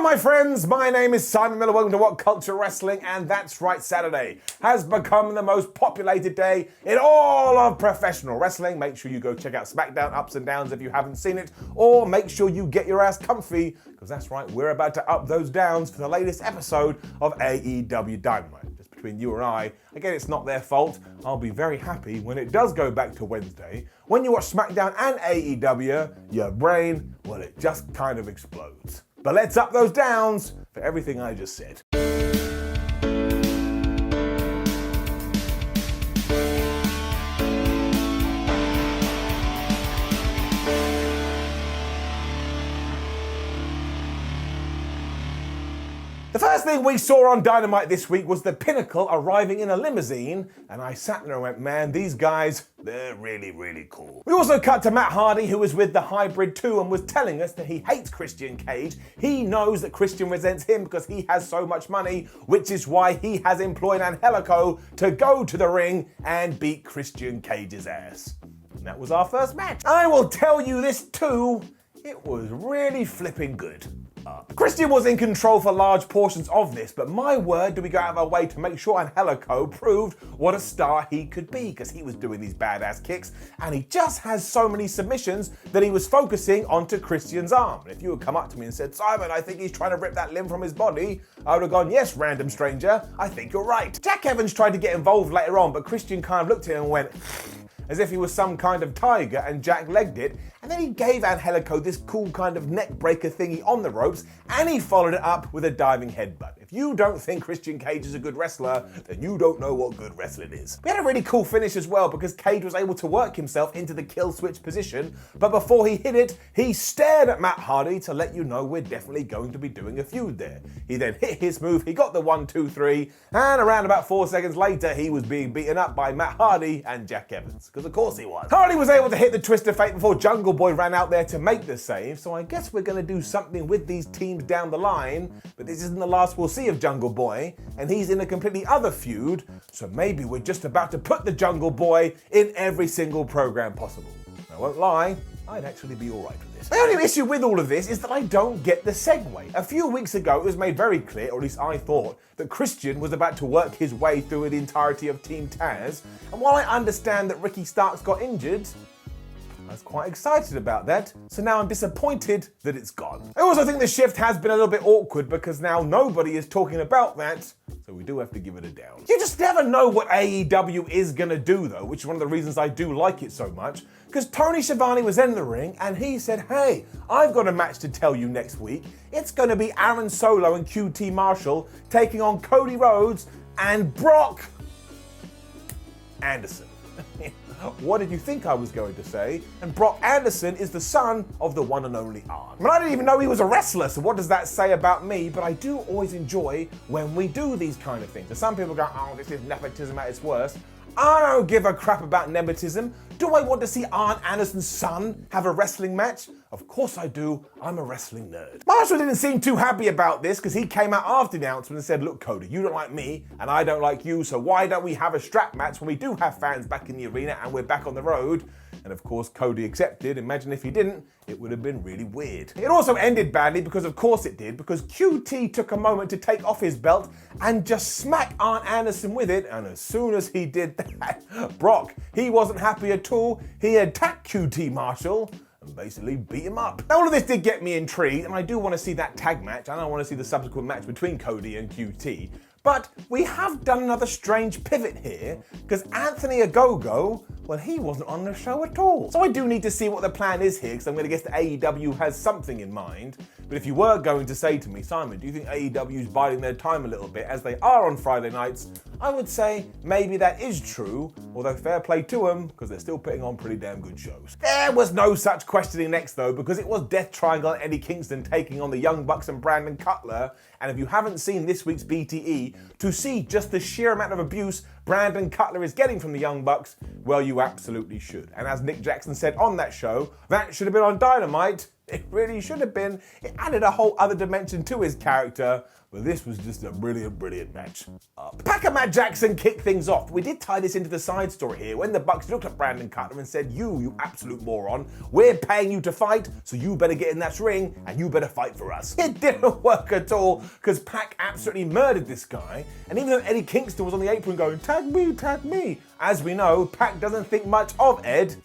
Hello, my friends. My name is Simon Miller. Welcome to WhatCulture Wrestling. And that's right, Saturday has become the most populated day in all of professional wrestling. Make sure you go check out SmackDown Ups and Downs if you haven't seen it, or make sure you get your ass comfy, because that's right, we're about to up those downs for the latest episode of AEW Dynamite. Just between you and I, again, it's not their fault. I'll be very happy when it does go back to Wednesday. When you watch SmackDown and AEW, your brain, well, it just kind of explodes. But let's up those downs for everything I just said. The first thing we saw on Dynamite this week was the Pinnacle arriving in a limousine, and I sat there and went, man, these guys, they're really, really cool. We also cut to Matt Hardy, who was with the Hybrid 2 and was telling us that he hates Christian Cage. He knows that Christian resents him because he has so much money, which is why he has employed Angelico to go to the ring and beat Christian Cage's ass. And that was our first match. I will tell you this too, it was really flipping good. Christian was in control for large portions of this, but my word, did we go out of our way to make sure Angelico proved what a star he could be, because he was doing these badass kicks, and he just has so many submissions that he was focusing onto Christian's arm. And if you had come up to me and said, Simon, I think he's trying to rip that limb from his body, I would have gone, yes, random stranger, I think you're right. Jack Evans tried to get involved later on, but Christian kind of looked at him and went, as if he was some kind of tiger, and Jack legged it, and then he gave Angelico this cool kind of neck breaker thingy on the ropes, and he followed it up with a diving headbutt. If you don't think Christian Cage is a good wrestler, then you don't know what good wrestling is. We had a really cool finish as well, because Cage was able to work himself into the kill switch position, but before he hit it, he stared at Matt Hardy to let you know we're definitely going to be doing a feud there. He then hit his move, he got the 1, 2, 3, and around about 4 seconds later, he was being beaten up by Matt Hardy and Jack Evans, because of course he was. Hardy was able to hit the Twist of Fate before Jungle Boy ran out there to make the save, so I guess we're going to do something with these teams down the line, but this isn't the last we'll see of Jungle Boy, and he's in a completely other feud, so maybe we're just about to put the Jungle Boy in every single program possible. I won't lie, I'd actually be alright with this. The only issue with all of this is that I don't get the segue. A few weeks ago it was made very clear, or at least I thought, that Christian was about to work his way through the entirety of Team Taz, and while I understand that Ricky Starks got injured, I was quite excited about that, so now I'm disappointed that it's gone. I also think the shift has been a little bit awkward because now nobody is talking about that, so we do have to give it a down. You just never know what AEW is gonna do though, which is one of the reasons I do like it so much, because Tony Schiavone was in the ring and he said, hey, I've got a match to tell you next week. It's gonna be Aaron Solo and QT Marshall taking on Cody Rhodes and Brock Anderson. What did you think I was going to say? And Brock Anderson is the son of the one and only Arn. I mean, I didn't even know he was a wrestler, so what does that say about me? But I do always enjoy when we do these kind of things. So some people go, oh, this is nepotism at its worst. I don't give a crap about nepotism. Do I want to see Arn Anderson's son have a wrestling match? Of course I do. I'm a wrestling nerd. Marshall didn't seem too happy about this because he came out after the announcement and said, look, Cody, you don't like me and I don't like you, so why don't we have a strap match when we do have fans back in the arena and we're back on the road? And of course, Cody accepted. Imagine if he didn't, it would have been really weird. It also ended badly because of course it did, because QT took a moment to take off his belt and just smack Arn Anderson with it, and as soon as he did that, Brock, he wasn't happy at all. He attacked QT Marshall and basically beat him up. Now all of this did get me intrigued, and I do want to see that tag match, and I want to see the subsequent match between Cody and QT. But we have done another strange pivot here, because Anthony Ogogo, well, he wasn't on the show at all. So I do need to see what the plan is here, because I'm going to guess that AEW has something in mind. But if you were going to say to me, Simon, do you think AEW is biding their time a little bit, as they are on Friday nights? I would say maybe that is true, although fair play to them, because they're still putting on pretty damn good shows. There was no such questioning next though, because it was Death Triangle and Eddie Kingston taking on the Young Bucks and Brandon Cutler, and if you haven't seen this week's BTE, to see just the sheer amount of abuse Brandon Cutler is getting from the Young Bucks, well, you absolutely should. And as Nick Jackson said on that show, that should have been on Dynamite It really should have been. It added a whole other dimension to his character, but this was just a brilliant match. Pac and Matt Jackson kicked things off. We did tie this into the side story here when the Bucks looked at Brandon Cutler and said, you absolute moron, we're paying you to fight, so you better get in that ring and you better fight for us. It didn't work at all because Pac absolutely murdered this guy, and even though Eddie Kingston was on the apron going, tag me, as we know, Pac doesn't think much of Ed,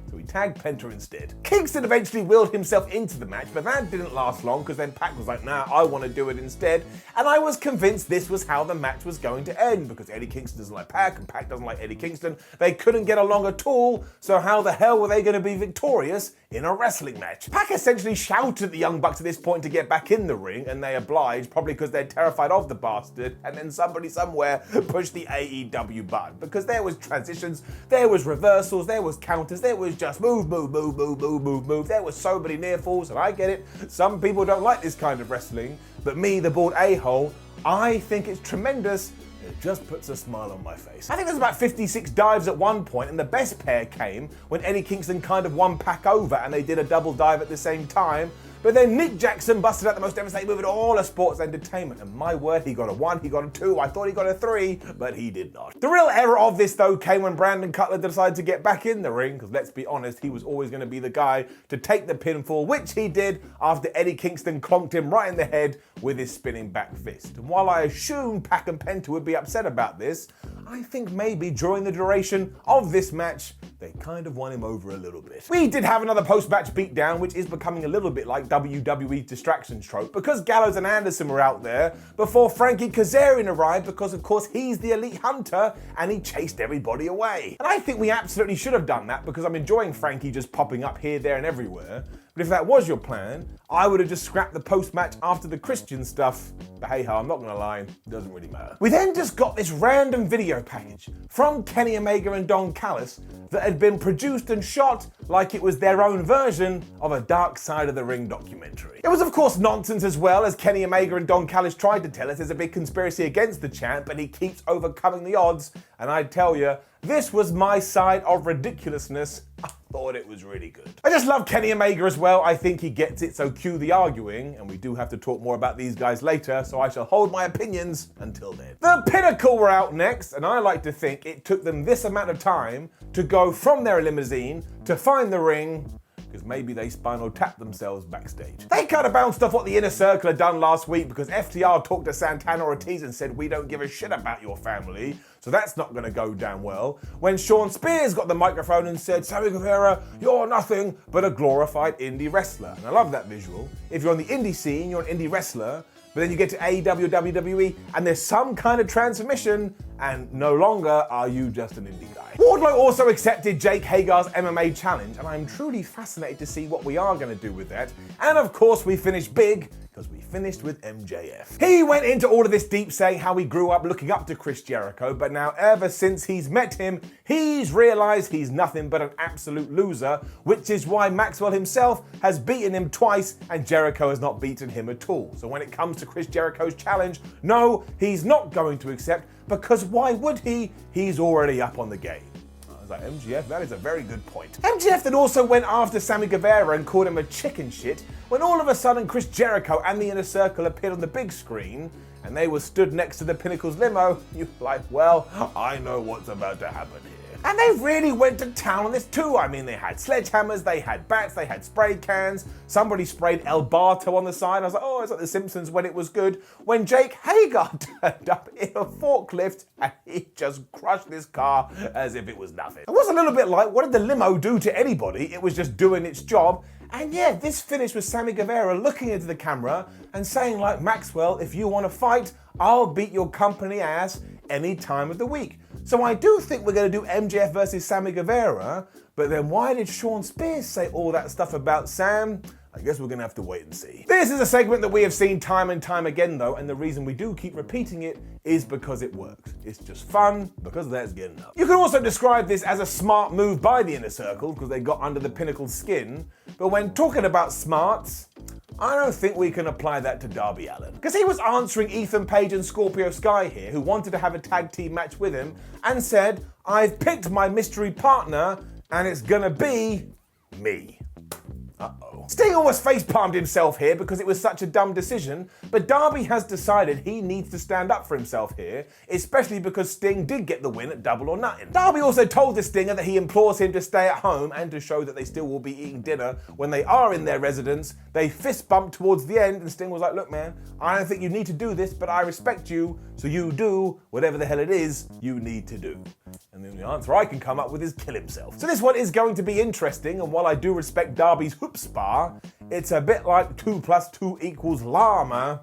so he tagged Penta instead. Kingston eventually willed himself into the match, but that didn't last long because then Pac was like, nah, I want to do it instead. And I was convinced this was how the match was going to end because Eddie Kingston doesn't like Pac and Pac doesn't like Eddie Kingston. They couldn't get along at all, so how the hell were they going to be victorious in a wrestling match? Pac essentially shouted at the Young Bucks at this point to get back in the ring, and they obliged, probably because they're terrified of the bastard, and then somebody somewhere pushed the AEW button because there was transitions, there was reversals, there was counters, there was just move. There were so many near falls, and I get it. Some people don't like this kind of wrestling, but me, the bald a-hole, I think it's tremendous. It just puts a smile on my face. I think there's about 56 dives at one point, and the best pair came when Eddie Kingston kind of won Pac over and they did a double dive at the same time. But then Nick Jackson busted out the most devastating move in all of sports entertainment, and my word, he got a 1, he got a 2, I thought he got a 3, but he did not. The real error of this, though, came when Brandon Cutler decided to get back in the ring, because let's be honest, he was always going to be the guy to take the pinfall, which he did after Eddie Kingston clonked him right in the head with his spinning back fist. And while I assume Pac and Penta would be upset about this, I think maybe during the duration of this match, they kind of won him over a little bit. We did have another post-match beatdown, which is becoming a little bit like WWE distraction trope, because Gallows and Anderson were out there before Frankie Kazarian arrived, because of course he's the elite hunter and he chased everybody away. And I think we absolutely should have done that because I'm enjoying Frankie just popping up here, there and everywhere. But if that was your plan, I would have just scrapped the post-match after the Christian stuff. But hey ho, I'm not gonna lie, it doesn't really matter. We then just got this random video package from Kenny Omega and Don Callis that had been produced and shot like it was their own version of a Dark Side of the Ring documentary. It was of course nonsense as well, as Kenny Omega and Don Callis tried to tell us there's a big conspiracy against the champ and he keeps overcoming the odds, and I tell you, this was my side of ridiculousness. I thought it was really good. I just love Kenny Omega as well. I think he gets it, so cue the arguing, and we do have to talk more about these guys later, so I shall hold my opinions until then. The Pinnacle were out next, and I like to think it took them this amount of time to go from their limousine to find the ring, because maybe they spinal tapped themselves backstage. They kind of bounced off what the Inner Circle had done last week because FTR talked to Santana Ortiz and said, we don't give a shit about your family, so that's not going to go down well. When Sean Spears got the microphone and said, Sammy Guevara, you're nothing but a glorified indie wrestler. And I love that visual. If you're on the indie scene, you're an indie wrestler, but then you get to AEW, WWE, and there's some kind of transformation, and no longer are you just an indie guy. Wardlow also accepted Jake Hagar's MMA challenge, and I'm truly fascinated to see what we are going to do with that. And of course, we finished big, because we finished with MJF. He went into all of this deep saying how he grew up looking up to Chris Jericho, but now ever since he's met him, he's realized he's nothing but an absolute loser, which is why Maxwell himself has beaten him twice and Jericho has not beaten him at all. So when it comes to Chris Jericho's challenge, no, he's not going to accept, because why would he? He's already up on the game. Like, MJF, that is a very good point. MJF then also went after Sammy Guevara and called him a chicken shit when all of a sudden Chris Jericho and the Inner Circle appeared on the big screen and they were stood next to the Pinnacle's limo. You're like, well, I know what's about to happen here. And they really went to town on this too. I mean, they had sledgehammers, they had bats, they had spray cans. Somebody sprayed El Barto on the side. I was like, oh, it's like The Simpsons when it was good. When Jake Hagar turned up in a forklift and he just crushed this car as if it was nothing. It was a little bit like, what did the limo do to anybody? It was just doing its job. And yeah, this finished with Sammy Guevara looking into the camera and saying like, Maxwell, if you want to fight, I'll beat your company ass any time of the week. So I do think we're going to do MJF versus Sammy Guevara, but then why did Sean Spears say all that stuff about Sam? I guess we're going to have to wait and see. This is a segment that we have seen time and time again though, and the reason we do keep repeating it is because it works. It's just fun, because that's good enough. You can also describe this as a smart move by the Inner Circle, because they got under the Pinnacle's skin, but when talking about smarts, I don't think we can apply that to Darby Allin. Because he was answering Ethan Page and Scorpio Sky here, who wanted to have a tag team match with him, and said, I've picked my mystery partner, and it's gonna be me. Uh-oh. title. Sting almost face-palmed himself here because it was such a dumb decision, but Darby has decided he needs to stand up for himself here, especially because Sting did get the win at Double or Nothing. Darby also told the Stinger that he implores him to stay at home, and to show that they still will be eating dinner when they are in their residence, they fist bumped towards the end, and Sting was like, look man, I don't think you need to do this, but I respect you, so you do whatever the hell it is you need to do. And the only answer I can come up with is kill himself. So this one is going to be interesting, and while I do respect Darby's chutzpah, it's a bit like 2 + 2 = llama.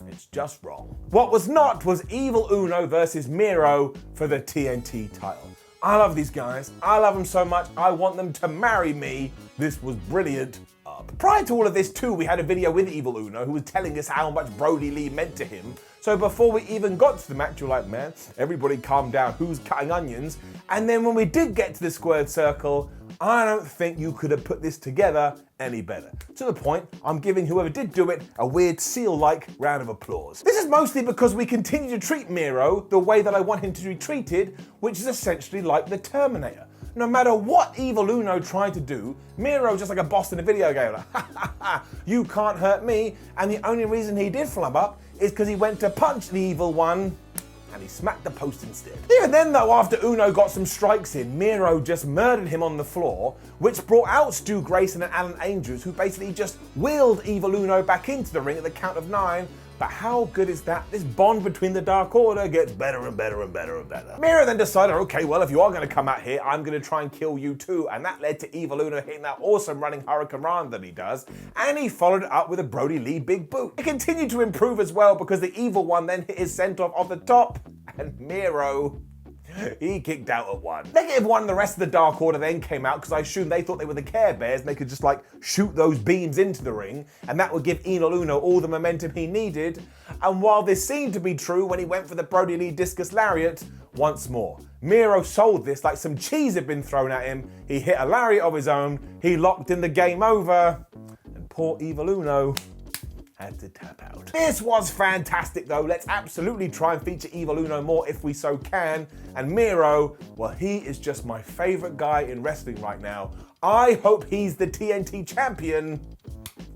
It's just wrong. What was not was Evil Uno versus Miro for the TNT title. I love these guys. I love them so much. I want them to marry me. This was brilliant. Prior to all of this too, we had a video with Evil Uno who was telling us how much Brody Lee meant to him. So before we even got to the match, you're like, man, everybody calm down, who's cutting onions? And then when we did get to the squared circle, I don't think you could have put this together any better. To the point, I'm giving whoever did do it a weird seal-like round of applause. This is mostly because we continue to treat Miro the way that I want him to be treated, which is essentially like the Terminator. No matter what Evil Uno tried to do, Miro's just like a boss in a video game. Like, ha ha ha, you can't hurt me. And the only reason he did flub up is because he went to punch the evil one and he smacked the post instead. Even then though, after Uno got some strikes in, Miro just murdered him on the floor, which brought out Stu Grayson and Alan Andrews, who basically just wheeled Evil Uno back into the ring at the count of 9. But how good is that? This bond between the Dark Order gets better and better and better and better. Miro then decided, okay, well, if you are going to come out here, I'm going to try and kill you too. And that led to Evil Uno hitting that awesome running Hurricane Run that he does. And he followed it up with a Brody Lee big boot. It continued to improve as well because the Evil One then hit his send-off the top. And Miro, he kicked out at 1. -1, and the rest of the Dark Order then came out because I assumed they thought they were the Care Bears and they could just like shoot those beams into the ring and that would give Evil Uno all the momentum he needed. And while this seemed to be true when he went for the Brody Lee Discus Lariat, once more, Miro sold this like some cheese had been thrown at him. He hit a lariat of his own, he locked in the game over, and poor Evil Uno had to tap out. This was fantastic though. Let's absolutely try and feature Evil Uno more if we so can. And Miro, well, he is just my favorite guy in wrestling right now. I hope he's the TNT champion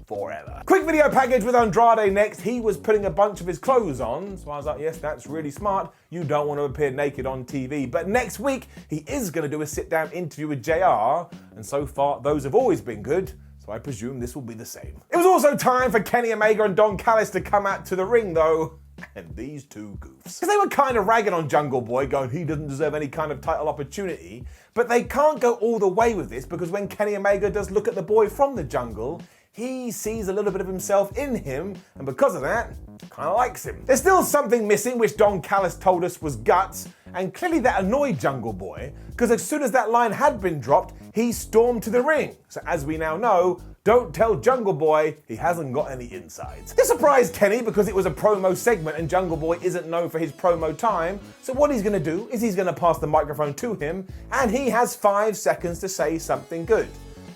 forever. Quick video package with Andrade next. He was putting a bunch of his clothes on, so I was like, yes, that's really smart. You don't want to appear naked on TV. But next week, he is going to do a sit-down interview with JR, and so far, those have always been good. So I presume this will be the same. It was also time for Kenny Omega and Don Callis to come out to the ring though, and these two goofs. Because they were kind of ragging on Jungle Boy, going he doesn't deserve any kind of title opportunity, but they can't go all the way with this because when Kenny Omega does look at the boy from the jungle, he sees a little bit of himself in him, and because of that, kind of likes him. There's still something missing, which Don Callis told us was guts, and clearly that annoyed Jungle Boy, because as soon as that line had been dropped, he stormed to the ring. So as we now know, don't tell Jungle Boy he hasn't got any insides. This surprised Kenny because it was a promo segment and Jungle Boy isn't known for his promo time, so what he's gonna do is he's gonna pass the microphone to him, and he has 5 seconds to say something good.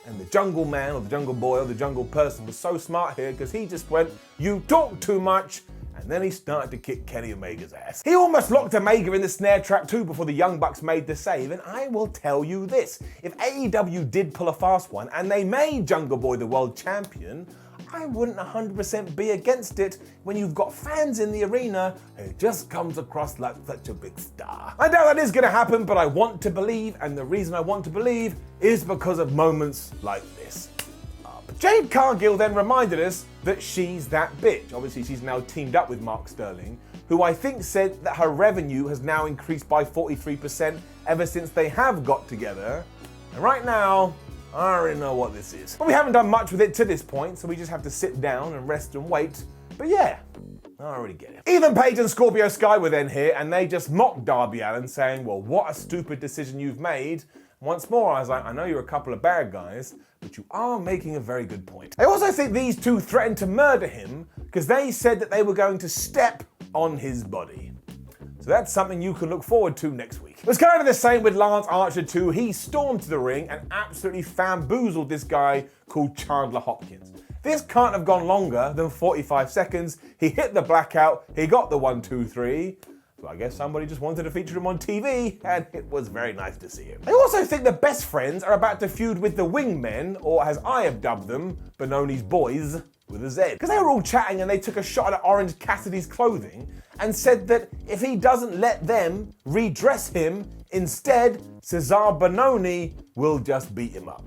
And the Jungle Man or the Jungle Boy or the Jungle Person was so smart here because he just went, you talk too much, and then he started to kick Kenny Omega's ass. He almost locked Omega in the snare trap too before the Young Bucks made the save, and I will tell you this, if AEW did pull a fast one and they made Jungle Boy the world champion, I wouldn't 100% be against it when you've got fans in the arena who just comes across like such a big star. I doubt that is going to happen, but I want to believe, and the reason I want to believe is because of moments like this. Jade Cargill then reminded us that she's that bitch. Obviously, she's now teamed up with Mark Sterling, who I think said that her revenue has now increased by 43% ever since they have got together. And right now, I already know what this is. But we haven't done much with it to this point, so we just have to sit down and rest and wait. But yeah, I already get it. Ethan Page and Scorpio Sky were then here, and they just mocked Darby Allin, saying, well, what a stupid decision you've made. Once more, I was like, I know you're a couple of bad guys, but you are making a very good point. I also think these two threatened to murder him because they said that they were going to step on his body. So that's something you can look forward to next week. It was kind of the same with Lance Archer too. He stormed to the ring and absolutely bamboozled this guy called Chandler Hopkins. This can't have gone longer than 45 seconds. He hit the blackout, he got the 1, 2, 3, So I guess somebody just wanted to feature him on TV, and it was very nice to see him. I also think the Best Friends are about to feud with the Wingmen, or as I have dubbed them, Benoni's boys, with a Z. Because they were all chatting and they took a shot at Orange Cassidy's clothing and said that if he doesn't let them redress him, instead, Cesar Benoni will just beat him up.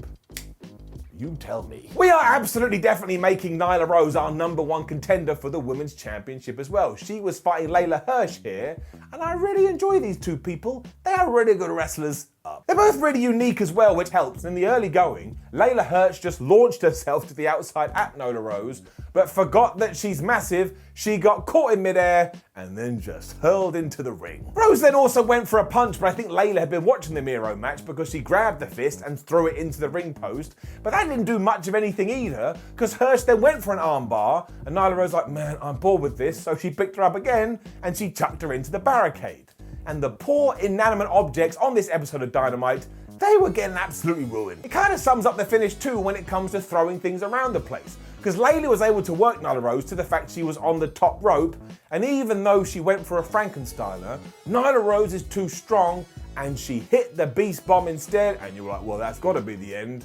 You tell me. We are absolutely definitely making Nyla Rose our #1 contender for the Women's Championship as well. She was fighting Layla Hirsch here, and I really enjoy these two people. They are really good wrestlers. They're both really unique as well, which helps. In the early going, Layla Hirsch just launched herself to the outside at Nyla Rose, but forgot that she's massive. She got caught in midair and then just hurled into the ring. Rose then also went for a punch, but I think Layla had been watching the Miro match because she grabbed the fist and threw it into the ring post. But that didn't do much of anything either, because Hirsch then went for an armbar, and Nyla Rose was like, man, I'm bored with this, so she picked her up again and she chucked her into the barricade. And the poor inanimate objects on this episode of Dynamite, they were getting absolutely ruined. It kind of sums up the finish too when it comes to throwing things around the place. Because Layla was able to work Nyla Rose to the fact she was on the top rope, and even though she went for a Frankensteiner, Nyla Rose is too strong and she hit the Beast Bomb instead, and you were like, well, that's gotta be the end.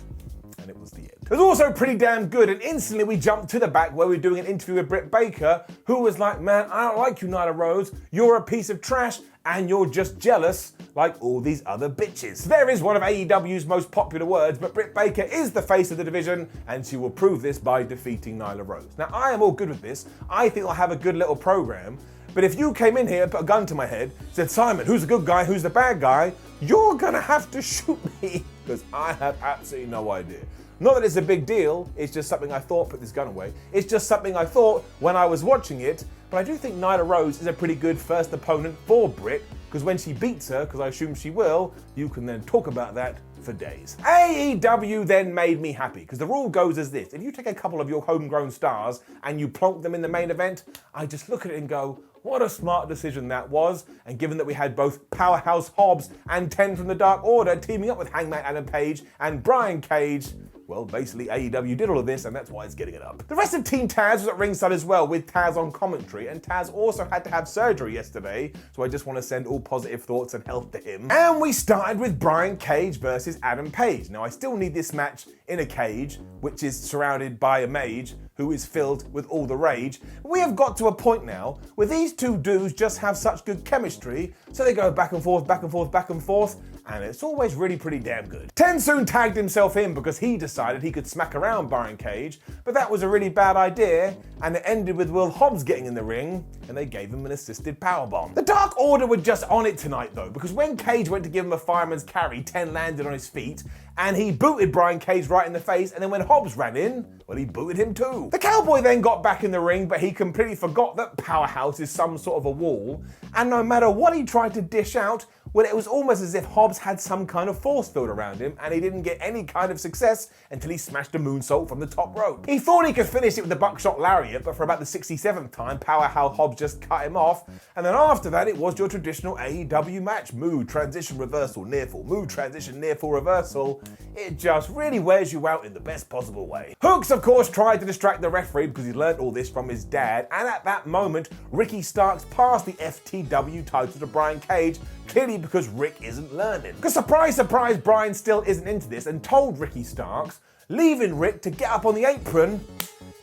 And it was the end. It was also pretty damn good, and instantly we jumped to the back where we were doing an interview with Britt Baker, who was like, man, I don't like you, Nyla Rose. You're a piece of trash, and you're just jealous like all these other bitches. There is one of AEW's most popular words, but Britt Baker is the face of the division, and she will prove this by defeating Nyla Rose. Now, I am all good with this. I think I'll have a good little program, but if you came in here and put a gun to my head, said, Simon, who's the good guy, who's the bad guy, you're gonna have to shoot me, because I have absolutely no idea. Not that it's a big deal, it's just something I thought, put this gun away, it's just something I thought when I was watching it, but I do think Nyla Rose is a pretty good first opponent for Britt, because when she beats her, because I assume she will, you can then talk about that for days. AEW then made me happy, because the rule goes as this: if you take a couple of your homegrown stars and you plonk them in the main event, I just look at it and go, what a smart decision that was. And given that we had both Powerhouse Hobbs and 10 from the Dark Order teaming up with Hangman Adam Page and Brian Cage, well, basically AEW did all of this, and that's why it's getting it up. The rest of Team Taz was at ringside as well, with Taz on commentary, and Taz also had to have surgery yesterday, so I just want to send all positive thoughts and health to him. And we started with Brian Cage versus Adam Page. Now, I still need this match in a cage, which is surrounded by a mage who is filled with all the rage. We have got to a point now where these two dudes just have such good chemistry, so they go back and forth, back and forth, back and forth, and it's always really pretty damn good. Ten soon tagged himself in because he decided he could smack around Brian Cage, but that was a really bad idea, and it ended with Will Hobbs getting in the ring, and they gave him an assisted powerbomb. The Dark Order were just on it tonight though, because when Cage went to give him a fireman's carry, 10 landed on his feet, and he booted Brian Cage right in the face, and then when Hobbs ran in, well, he booted him too. The Cowboy then got back in the ring, but he completely forgot that Powerhouse is some sort of a wall, and no matter what he tried to dish out, well, it was almost as if Hobbs had some kind of force field around him, and he didn't get any kind of success until he smashed a moonsault from the top rope. He thought he could finish it with the buckshot lariat, but for about the 67th time, Powerhouse Hobbs just cut him off, and then after that, it was your traditional AEW match. Move, transition, reversal, near fall. Move, transition, near fall, reversal. It just really wears you out in the best possible way. Hooks, of course, tried to distract the referee because he learned all this from his dad, and at that moment, Ricky Starks passed the FTW title to Brian Cage, clearly because Rick isn't learning. Because surprise, surprise, Brian still isn't into this and told Ricky Starks, leaving Rick to get up on the apron,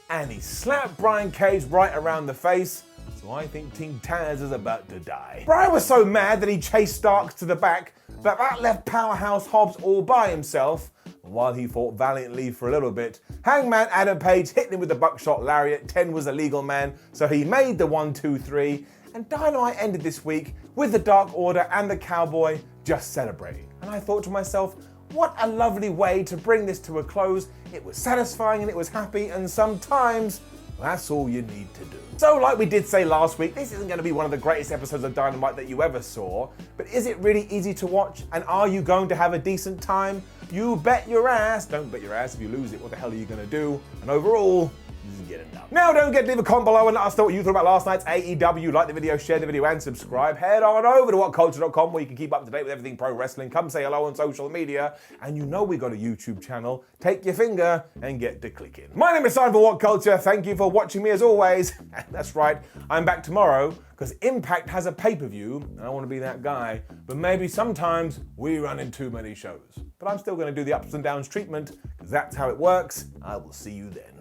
and he slapped Brian Cage right around the face. So I think Team Taz is about to die. Brian was so mad that he chased Starks to the back, but that left Powerhouse Hobbs all by himself. While he fought valiantly for a little bit, Hangman Adam Page hit him with the buckshot lariat. 10 was a legal man, so he made the 1, 2, 3. And Dynamite ended this week with the Dark Order and the Cowboy just celebrating. And I thought to myself, what a lovely way to bring this to a close. It was satisfying and it was happy, and sometimes that's all you need to do. So like we did say last week, this isn't going to be one of the greatest episodes of Dynamite that you ever saw, but is it really easy to watch? And are you going to have a decent time? You bet your ass. Don't bet your ass. If you lose it, what the hell are you going to do? And overall, get enough. Now don't forget to leave a comment below and let us know what you thought about last night's AEW. Like the video, share the video, and subscribe. Head on over to WhatCulture.com where you can keep up to date with everything pro wrestling. Come say hello on social media. And you know we got a YouTube channel. Take your finger and get to clicking. My name is Simon for WhatCulture. Thank you for watching me as always. And that's right, I'm back tomorrow because Impact has a pay-per-view and I want to be that guy. But maybe sometimes we run in too many shows. But I'm still going to do the ups and downs treatment because that's how it works. I will see you then.